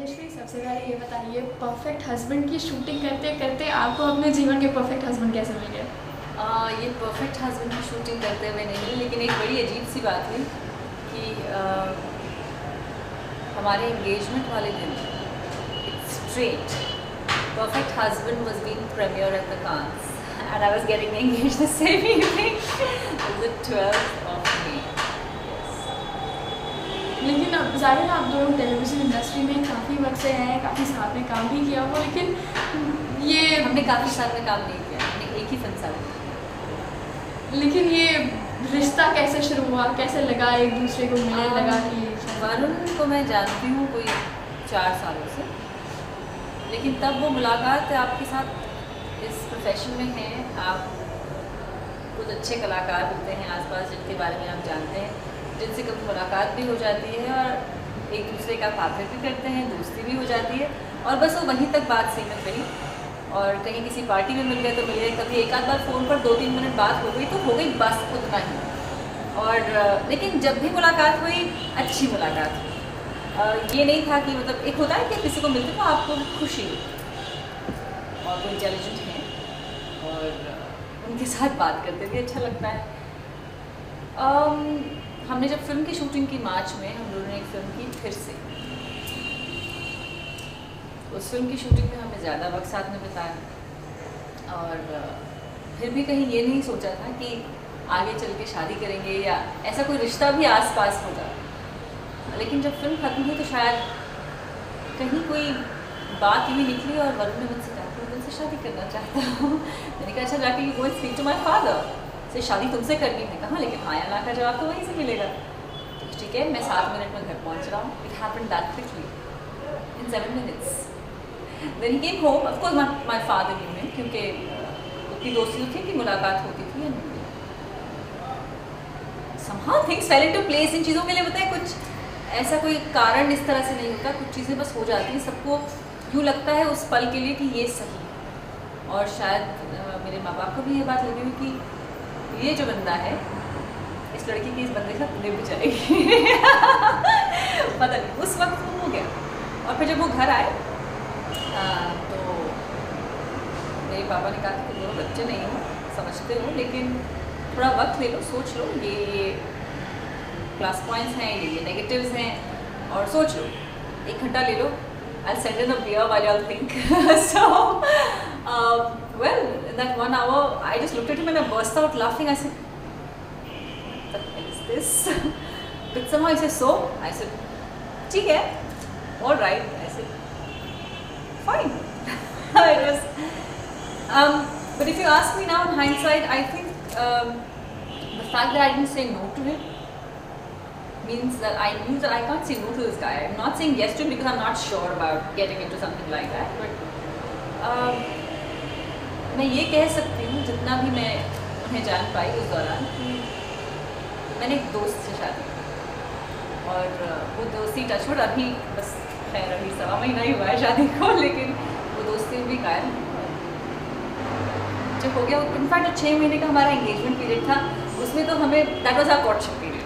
राजेश्वरी, सबसे पहले ये बताइए, परफेक्ट हस्बैंड की शूटिंग करते करते आपको अपने जीवन के परफेक्ट हस्बैंड कैसे मिल गए? ये परफेक्ट हस्बैंड की शूटिंग करते हुए नहीं मिली, लेकिन एक बड़ी अजीब सी बात हुई कि हमारे एंगेजमेंट वाले दिन straight perfect husband was being premiere at the Cannes and I was getting engaged the same evening the 12th of May. लेकिन अब जाहिर है आप दोनों टेलीविज़न इंडस्ट्री में काफ़ी वक्त से हैं, काफ़ी साथ में काम भी किया हो, लेकिन ये हमने काफ़ी साल में काम नहीं किया, हमने एक ही फिल्म साथ में किया। लेकिन ये रिश्ता कैसे शुरू हुआ, कैसे लगा एक दूसरे को मिलने लगा कि वरुण को मैं जानती हूँ कोई 4 सालों से, लेकिन तब वो मुलाकात आपके साथ इस प्रोफेशन में है, आप कुछ अच्छे कलाकार होते हैं आसपास जिनके बारे में आप जानते हैं, जिनसे कभी मुलाकात भी हो जाती है और एक दूसरे का पात्र भी करते हैं, दोस्ती भी हो जाती है और बस वो वहीं तक बात सीमित रही। और कहीं किसी पार्टी में मिल गए तो मिल गए, कभी एक आध बार फ़ोन पर 2-3 मिनट बात हो गई तो हो गई, बस उतना ही। और लेकिन जब भी मुलाकात हुई अच्छी मुलाकात हुई। ये नहीं था कि मतलब एक होता है कि किसी को मिलते तो आपको खुशी और वो इंटेलिजेंट हैं और उनके साथ बात करते भी अच्छा लगता है। हमने जब फिल्म की शूटिंग की मार्च में, हम लोगों ने एक फिल्म की फिर से, उस फिल्म की शूटिंग में हमने ज़्यादा वक्त साथ में बिताया और फिर भी कहीं ये नहीं सोचा था कि आगे चल के शादी करेंगे या ऐसा कोई रिश्ता भी आसपास होगा। लेकिन जब फिल्म खत्म हुई तो शायद कहीं कोई बात ही निकली और वरुण ने मुझसे कहा कि मैं तुमसे शादी करना चाहता हूँ। मैंने कहा अच्छा जाके you go and speak to my father, से शादी तुमसे करनी है। कहा लेकिन हाँ या ना का जवाब तो वहीं से मिलेगा। तो ठीक है, मैं 7 मिनट में घर पहुँच रहा हूँ। It happened that quickly in 7 minutes. Then he came home. Of course my father knew him क्योंकि उतनी दोस्ती थी कि मुलाकात होती थी। Somehow things fell into place. इन चीज़ों के लिए बताएं, कुछ ऐसा कोई कारण इस तरह से नहीं होता, कुछ चीज़ें बस हो जाती हैं। सबको यूँ लगता है उस पल के लिए कि ये सही है और शायद मेरे माँ बाप को भी ये बात लगी हुई कि ये जो बंदा है, इस लड़की की इस बंदे के साथ निभ जाएगी। पता नहीं उस वक्त वो हो गया। और फिर जब वो घर आए तो मेरे पापा ने कहा कि तुम दोनों बच्चे नहीं हो, समझते हो, लेकिन थोड़ा वक्त ले लो, सोच लो, ये प्लस पॉइंट्स हैं, ये नेगेटिव्स हैं, और सोच लो, 1 घंटा ले लो। I'll send in a beer while y'all think. So, well, in that 1 hour, I just looked at him and I burst out laughing. I said, "What the hell is this?" But somehow he said, "So?" I said, "ठीक है, all right." I said, "Fine." It was. But if you ask me now in hindsight, I think the fact that I didn't say no to him means that I knew that I can't say no to this guy. I'm not saying yes to him because I'm not sure about getting into something like that. But मैं ये कह सकती हूँ जितना भी मैं उन्हें जान पाई उस दौरान कि मैंने एक दोस्त से शादी की और वो दोस्ती टचवुड अभी बस खैर अभी 1.25 महीना ही हुआ है शादी को, लेकिन वो दोस्ती भी कायम जब हो गया। इनफैक्ट जो 6 महीने का हमारा एंगेजमेंट पीरियड था उसमें तो हमें that was our courtship period,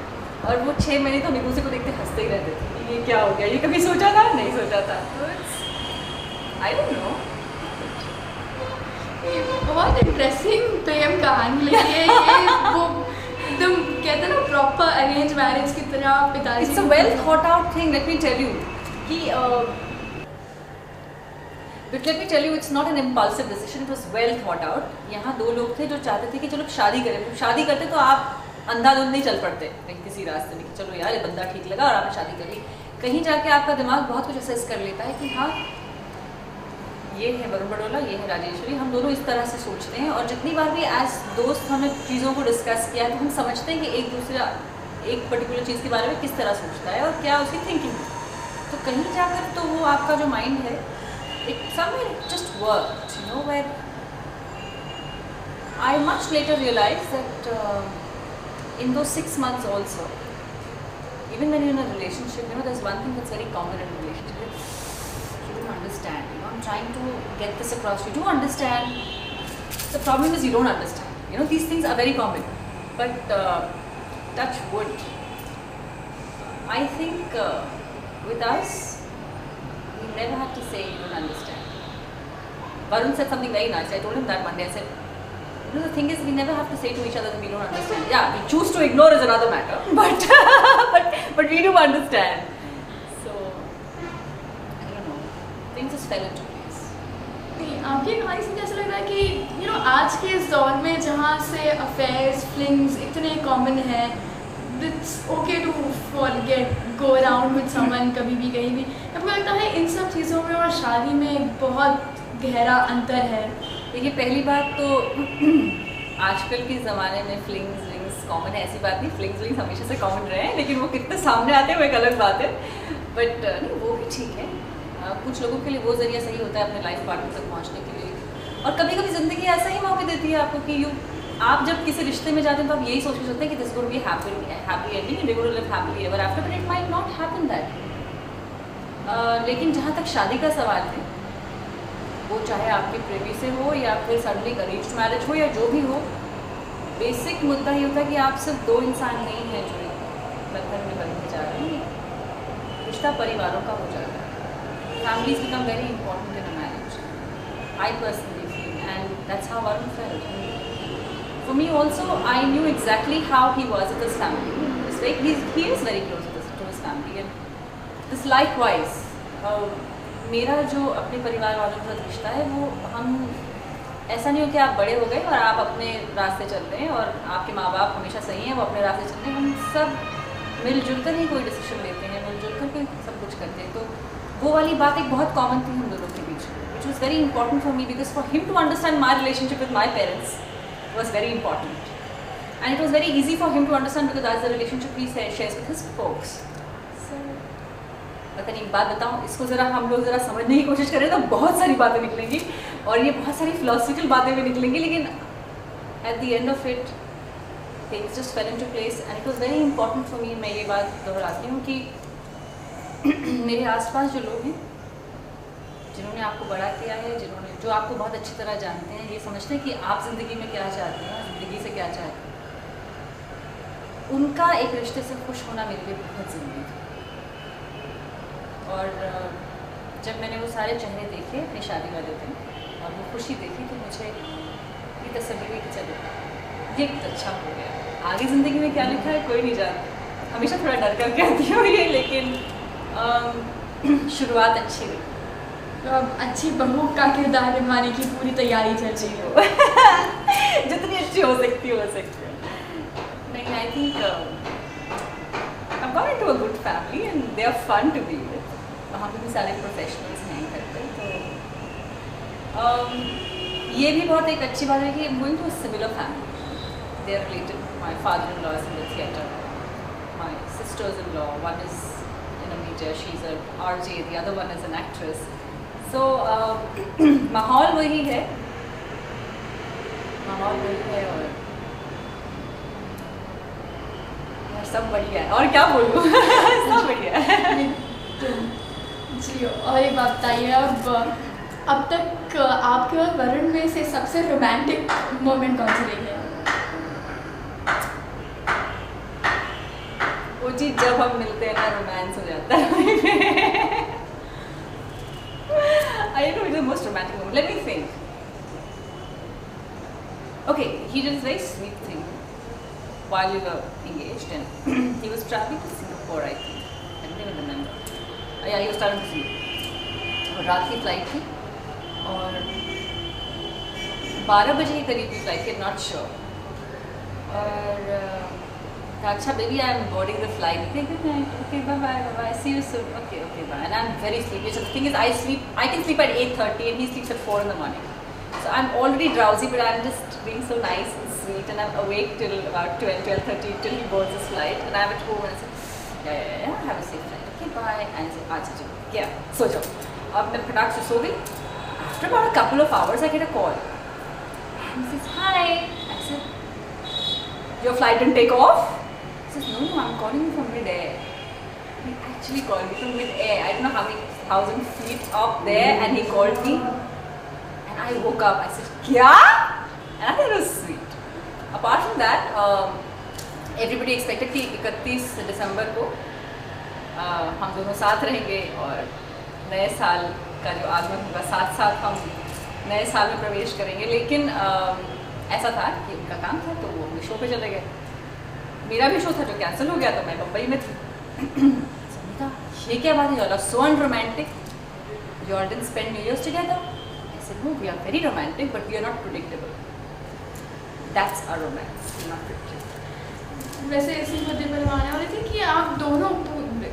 और वो 6 महीने तो हम एक दूसरे को देखते हंसते ही रहते थे कि ये क्या हो गया, ये कभी सोचा था, नहीं सोचा था। तो आई डोंट नो, बहुत इंटरेस्टिंग प्रेम कहानी लगी है ये। वो एकदम कहते हैं ना प्रॉपर अरेंज मैरिज की तरह पिताजी। It's a well thought out thing. Let me tell you कि But let me tell you, it's not an impulsive decision. It was well thought out. यहाँ 2 लोग थे जो चाहते थे कि चलो शादी करें। शादी करते तो आप अंधाधुंध नहीं चल पड़ते कहीं किसी रास्ते में कि चलो यार ये बंदा ठीक लगा और आपने शादी कर ली। कहीं जाके आपका दिमाग बहुत कुछ असेस कर लेता है कि हाँ ये है वरुण बड़ोला, ये है राजेश्वरी, हम दोनों इस तरह से सोचते हैं। और जितनी बार भी एज दोस्त हमने चीज़ों को डिस्कस किया तो हम समझते हैं कि एक दूसरा एक पर्टिकुलर चीज़ के बारे में किस तरह सोचता है और क्या उसकी थिंकिंग है। तो कहीं जाकर तो वो आपका जो माइंड है, it somewhere just worked, you know, where I much later realized that in those 6 months also, even when you're in a relationship, you know, there's one thing that's very common in a relationship. You don't understand, you know, I'm trying to get this across. You do understand. The problem is you don't understand. You know, these things are very common. But touch wood. I think with us, we never had to say you don't understand. Varun said something very nice. I told him that Monday. I said, you know, the thing is, we never have to say to each other that we don't understand. Yeah, we choose to ignore is another matter, but we do understand. So I don't know. Things just fell into place. नहीं, आपकी कहानी से ऐसा लग रहा है कि you know, आज के इस दौर में जहाँ से अफेयर्स फ्लिंग्स इतने कॉमन हैं, it's okay to forget, go around with someone कभी भी कहीं भी, आपको लगता है इन सब चीज़ों में और शादी में बहुत गहरा अंतर है? देखिए, पहली बात तो आजकल के ज़माने में फ्लिंग्स विंग्स कॉमन है, ऐसी बात नहीं, फ्लिंग्स विंग्स हमेशा से कॉमन रहे हैं, लेकिन वो कितने सामने आते हैं वो एक अलग बात है, बट नहीं वो भी ठीक है। कुछ लोगों के लिए वो ज़रिया सही होता है अपने लाइफ पार्टनर तक पहुँचने के लिए, और कभी कभी ज़िंदगी ऐसा ही मौके देती है आपको कि आप जब किसी रिश्ते में जाते हैं तो आप यही सोच के चलते हैं कि this going to be happy ending and we going to live happily ever after, but it might not happen that. लेकिन जहाँ तक शादी का सवाल है, वो चाहे आपकी प्रेमी से हो या फिर सडनली अरेंज्ड मैरिज हो या जो भी हो, बेसिक मुद्दा ये होता है कि आप सिर्फ दो इंसान नहीं हैं जो बंधन में बनते जा रहे हैं, रिश्ता परिवारों का हो जाता है। Families become very important in a marriage, I personally feel, and that's how Varun felt. For me also, I knew exactly how he was with his family. It's like he is very close to his family, and this likewise. मेरा जो अपने परिवार वालों के साथ रिश्ता है, वो हम ऐसा नहीं हो कि आप बड़े हो गए और आप अपने रास्ते चल रहे हैं और आपके माँ बाप हमेशा सही हैं, वो अपने रास्ते चल रहे हैं, हम सब मिलजुल कर ही कोई डिसीजन लेते हैं, मिलजुल कर कोई सब कुछ करते हैं। तो वो वाली बात एक बहुत कॉमन थी हम दोनों के बीच, which was very important for me, because for him to understand my relationship with my parents was very important, and it was very easy for him to understand because that's the relationship he shares with his folks. So, पता नहीं, एक बात बताऊँ, इसको ज़रा हम लोग ज़रा समझने की कोशिश करें तो बहुत सारी बातें निकलेंगी और ये बहुत सारी philosophical बातें भी निकलेंगी, लेकिन at the end of it things just fell into place, and it was very important for me. मैं ये बात दोहराती हूँ कि मेरे आसपास जो लोग हैं, जिन्होंने आपको बड़ा किया है, जो आपको बहुत अच्छी तरह जानते हैं, ये समझते हैं कि आप ज़िंदगी में क्या चाहते हैं, ज़िंदगी से क्या चाहते हैं, उनका एक रिश्ते से खुश होना मेरे लिए बहुत ज़रूरी था। और जब मैंने वो सारे चेहरे देखे अपनी शादी वाले दिन और वो खुशी देखी, तो मुझे ये तसल्ली हुई कि चलो ये कुछ अच्छा हो गया। आगे ज़िंदगी में क्या लिखा है कोई नहीं जानता, हमेशा थोड़ा डर कर कहती हूँ ये, लेकिन शुरुआत अच्छी हुई। तो अब अच्छी बहू का किरदार निभाने की पूरी तैयारी चल रही हो? जितनी अच्छी हो सकती है। नहीं, I think I've gone into a good family and they are fun to be with. वहाँ पे भी सारे प्रोफेशनल्स हैं घर पे, तो ये भी बहुत एक अच्छी बात है कि I'm going to a similar family. They are related. My father-in-law is in the theatre. My sisters-in-law, one is in a media, she's an RJ, the other one is an actress. So माहौल वही है और सब बढ़िया है, और क्या बोलूँ सब बढ़िया है। जी, और एक बात बताइए, अब तक आपके और वरुण में से सबसे रोमांटिक मोमेंट कौन सी रही है? वो चीज़ जब हम मिलते हैं ना, रोमांस हो जाता है। I don't know which is the most romantic moment. Let me think. Okay, he did this very sweet thing while we were engaged, and he was traveling to Singapore, I think. I don't even remember. Yeah, he was traveling to Singapore. और रात की flight थी और 12 बजे के करीब की flight थी, नॉट श्योर। और अच्छा baby, I am boarding the flight. Okay, good night. Okay, bye, see you soon. Okay, bye. And I'm very sleepy. So the thing is, I can sleep at 8:30 and he sleeps at 4 in the morning. So I'm already drowsy, but I'm just being so nice and sweet, and I'm awake till about 12:30 till he boards his flight, and I'm at home and I say, yeah, have a safe flight. Okay, bye. And I say, अच्छा जाओ, क्या सो जाओ। अब मैं फटाक से सो गई। After about a couple of hours, I get a call. And he says, hi. I said, your flight didn't take off? He says, no, I'm calling you from mid-air. He actually called me from mid-air. I don't know how many thousand feet up there, and he called me. And I woke up. I said, kya? And I thought it was sweet. Apart from that, everybody expected कि 31 दिसंबर को हम दोनों साथ रहेंगे और नए साल का जो आगमन होगा, साथ साथ हम नए साल में प्रवेश करेंगे। लेकिन ऐसा था कि उनका काम था तो वो शो पे चले गए, मेरा भी शो था जो कैंसिल हो गया, तो मैं मुंबई में थी। समझा ये क्या बात है, you are so unromantic, you all didn't spend new years together. I said no, we are very romantic but we are not predictable, that's our romance, not predictable. वैसे इसी मुद्दे पर हम आने वाले थे कि आप दोनों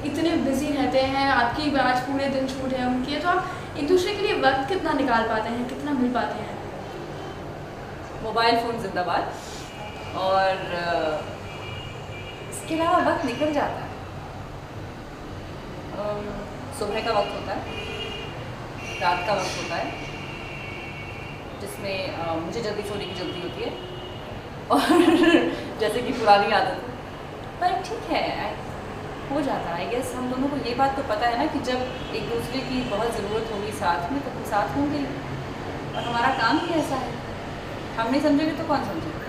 इतने बिजी रहते हैं, आपकी आज पूरे दिन शूट है उनकी, तो आप एक दूसरे के लिए वक्त कितना निकाल पाते हैं, कितना मिल पाते हैं? मोबाइल फ़ोन जिंदाबाद, और इसके अलावा वक्त निकल जाता है। सुबह का वक्त होता है, रात का वक्त होता है, जिसमें मुझे जल्दी सोने की जल्दी होती है, और जैसे कि पुरानी आदत है, पर ठीक है, हो जाता है। आई गेस हम दोनों को ये बात तो पता है ना कि जब एक दूसरे की बहुत ज़रूरत होगी साथ में, तो हम साथ होंगे, और हमारा काम ही ऐसा है, हम नहीं समझेंगे तो कौन समझेगा।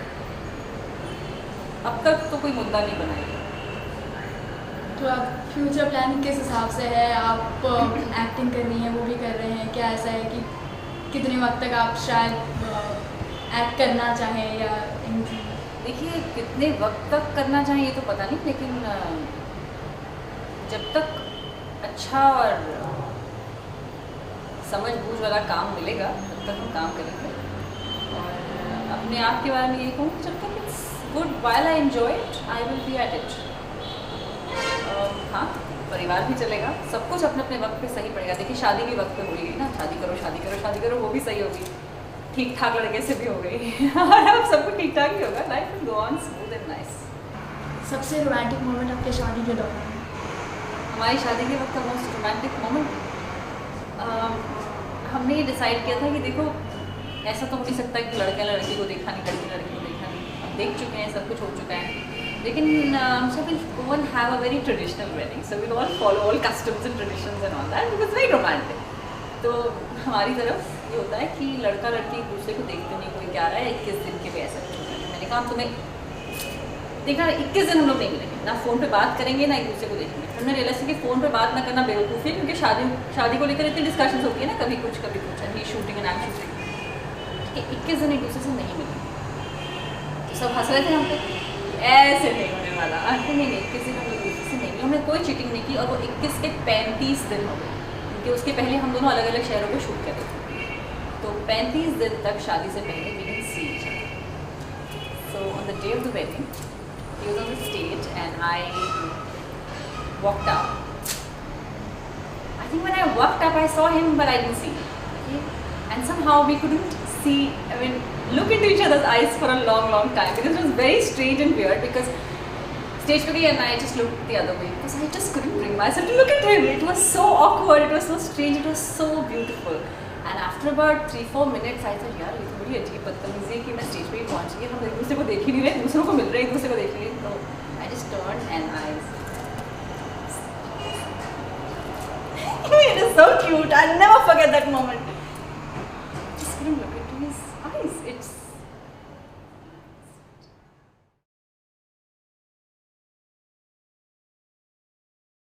अब तक तो कोई मुद्दा नहीं बनाएगा। तो आप फ्यूचर प्लानिंग किस हिसाब से है? आप एक्टिंग कर रही हैं, वो भी कर रहे हैं, क्या ऐसा है कि कितने वक्त तक आप शायद एक्ट करना चाहें या एनीथिंग? देखिए, कितने वक्त तक करना चाहें ये तो पता नहीं, लेकिन जब तक अच्छा और समझ बूझ वाला काम मिलेगा तब तक हम काम करेंगे। और अपने आप के बारे में यही कहूँ, जब तक it's good, while I enjoy it, I will be at it. हाँ, परिवार भी चलेगा, सब कुछ अपने अपने वक्त पे सही पड़ेगा। देखिए, शादी भी वक्त पे हो गई ना, शादी करो शादी करो शादी करो, वो भी सही होगी, ठीक ठाक लड़के से भी हो गई और अब सब कुछ ठीक ठाक ही होगा, life will go on smooth and nice. सबसे रोमांटिक मोमेंट आपके शादी के दौरान? हमारी शादी के वक्त का मोस्ट रोमांटिक मोमेंट, हमने ये डिसाइड किया था कि देखो, ऐसा तो हो नहीं सकता कि लड़का लड़की को देखा नहीं, लड़की लड़की को देखा नहीं, अब देख चुके हैं, सब कुछ हो चुका है, लेकिन so we'll go and have a very traditional wedding, so we'll all follow all customs and traditions and all that, because it's very romantic। तो हमारी तरफ ये होता है कि लड़का लड़की एक दूसरे को देखते नहीं, कोई क्या रहा है 21 दिन के लिए ऐसा कुछ होता है। मैंने कहा तुम्हें देखा, 21 दिन हम लोग नहीं मिलेंगे, ना फ़ोन पे बात करेंगे ना एक दूसरे को देखेंगे। हमने रियलाइज किया कि फ़ोन पे बात ना करना बेवकूफ़ी है, क्योंकि शादी को लेकर इतनी डिस्कशन होती है ना, कभी कुछ and he shooting and I am shooting, कि 21 दिन एक दूसरे से नहीं मिलेंगे। तो सब हंस रहे थे हम पे, ऐसे नहीं होने वाला। नहीं 21 दिन हम लोग दूसरे से नहीं, हमने कोई चीटिंग नहीं की, और वो 21 के 35 दिन हो गए, क्योंकि उसके पहले हम दोनों अलग अलग शहरों को शूट कर रहे थे, तो 35 दिन तक शादी से पहले we didn't see each other. So on the day of the wedding he was on the stage and I walked up. I think when I walked up I saw him but I didn't see him. Okay? And somehow we couldn't see, I mean, look into each other's eyes for a long time, because it was very strange and weird, because stage पे गई and I just looked the other way because I just couldn't bring myself to look at him. It was so awkward, it was so strange, it was so beautiful. And after about 3-4 minutes I thought, यार ये तो बड़ी अजीब बदतमीजी है कि मैं stage पे ही पहुंच गई, हम एक दूसरे को देख ही नहीं रहे, दूसरों को मिल रहे हैं, एक दूसरे को देख रहे हैं। तो I just turned and I it is so cute, I'll never forget that moment. Just couldn't look at